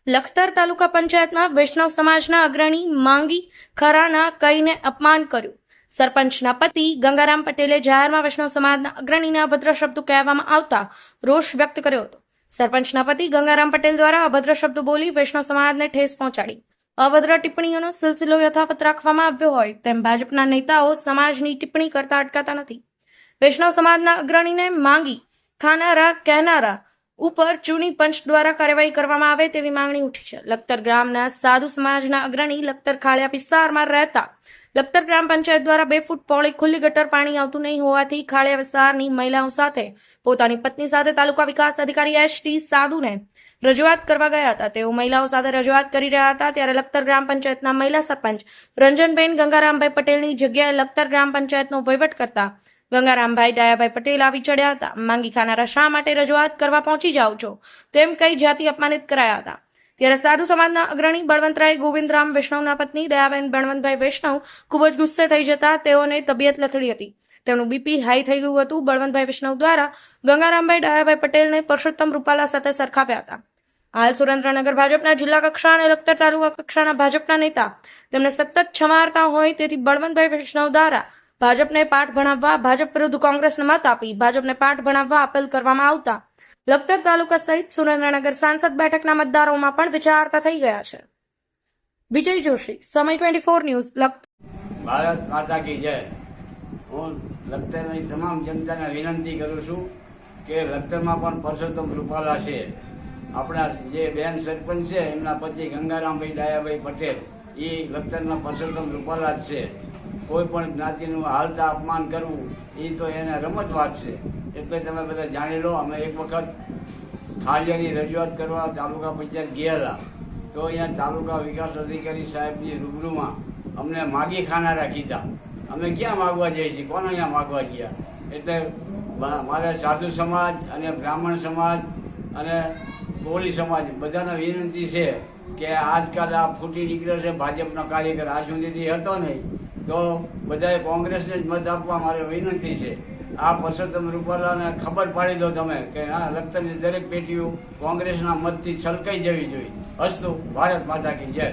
લખતર તાલુકા પંચાયતમાં વૈષ્ણવ સમાજના અગ્રણી માંગી ખરાના કહીને અપમાન કર્યું. સરપંચના પતિ ગંગારામ પટેલે જાહેરમાં વૈષ્ણવ સમાજના અગ્રણીને અભદ્ર શબ્દો કહેવામાં આવતા રોષ વ્યક્ત કર્યો હતો. સરપંચના પતિ ગંગારામ પટેલ દ્વારા અભદ્ર શબ્દો બોલી વૈષ્ણવ સમાજને ઠેસ પહોંચાડી. અભદ્ર ટિપ્પણીઓનો સિલસિલો યથાવત રાખવામાં આવ્યો હોય તેમ ભાજપના નેતાઓ સમાજની ટિપ્પણી કરતા અટકાતા નથી. વૈષ્ણવ સમાજના અગ્રણીને માંગી ખાનારા કહેનારા ઉપર ચૂંટણી પંચ દ્વારા કાર્યવાહી કરવામાં આવે તેવી માંગણી ઉઠી છે. લખતર ગ્રામના સાધુ સમાજના અગ્રણી લખતર ખાળિયા વિસ્તારમાં રહેતા લખતર ગ્રામ પંચાયત દ્વારા 2 ફૂટ પહોળી ખુલ્લી ગટર પાણી આવતું નહીં હોવાથી ખાળિયા વિસ્તારની મહિલાઓ સાથે પોતાની પત્ની સાથે તાલુકા વિકાસ અધિકારી એસ.ટી. સાધુને રજૂઆત કરવા ગયા હતા. તેઓ મહિલાઓ સાથે રજૂઆત કરી રહ્યા હતા ત્યારે લખતર ગ્રામ પંચાયતના મહિલા સરપંચ રંજનબેન ગંગારામભાઈ પટેલની જગ્યાએ લખતર ગ્રામ પંચાયતનો વહીવટ કરતા ગંગારામભાઈ ડાયાભાઈ પટેલ આવી ચડ્યા હતા. માંગી ખાનારા શા માટે રજૂઆત કરવા પહોંચી જાઓ છો તેમ કઈ જાતિ અપમાનિત કરાયા હતા. ત્યારે સાધુ સમાજના અગ્રણી બળવંતરાય ગોવિંદરામ વૈષ્ણવના પત્ની દયાબેન બળવંતભાઈ વૈષ્ણવ ખૂબ જ ગુસ્સે થઈ જતા તેઓને તબિયત લથડી હતી. તેમનું બીપી હાઈ થઈ ગયું હતું. બળવંતભાઈ વૈષ્ણવ દ્વારા ગંગારામભાઈ ડાયાભાઈ પટેલને પરસોત્તમ રૂપાલા સાથે સરખાવ્યા હતા. હાલ સુરેન્દ્રનગર ભાજપના જિલ્લા કક્ષા અને લખતર તાલુકા કક્ષાના ભાજપના નેતા તેમને સતત છમારતા હોય તેથી બળવંતભાઈ વૈષ્ણવ દ્વારા ભાજપને પાઠ ભણાવવા ભાજપ વિરુદ્ધ કોંગ્રેસને મત આપી ભાજપને પાઠ ભણાવવા અપીલ કરવામાં આવતા લખતર તાલુકા સહિત સુરેન્દ્રનગર સાંસદ બેઠકના મતદારોમાં પણ વિચારતા થઈ ગયા છે. વિજય જોશી, સમય 24 ન્યૂઝ, લખતર. ભારત માતા કી જય. હું લખતરની તમામ જનતાને વિનંતી કરું છું કે લખતરમાં પણ પરસોત્તમ રૂપાલા છે. આપણા જે બેન સરપંચ છે એમના પતિ ગંગારામભાઈ ડાયાભાઈ પટેલ એ લખતરના પરસોત્તમ રૂપાલા જ છે. કોઈ પણ જ્ઞાતિનું હાલતા અપમાન કરવું એ તો એને રમત વાત છે. એટલે તમે બધા જાણી લો. અમે એક વખત ખાળિયાની રજૂઆત કરવા તાલુકા પંચાયત ગયેલા તો અહીંયા તાલુકા વિકાસ અધિકારી સાહેબની રૂબરૂમાં અમને માગી ખાનારા કીધા. અમે ક્યાં માગવા જઈએ છીએ, કોને અહીંયા માગવા ગયા? એટલે મારે સાધુ સમાજ અને બ્રાહ્મણ સમાજ અને કોળી સમાજ બધાને વિનંતી છે કે આજકાલ આ ફૂટી નીકળ્યો છે ભાજપનો કાર્યકર, આ સુધીથી હતો નહીં તો બધાએ કોંગ્રેસને જ મત આપવા મારે વિનંતી છે. આ પરસોત્તમ રૂપાલાને ખબર પાડી દો તમે કે આ લખતરની દરેક પેટીઓ કોંગ્રેસના મતથી છલકાઈ જવી જોઈએ. અસ્તુ. ભારત માતા કી જય.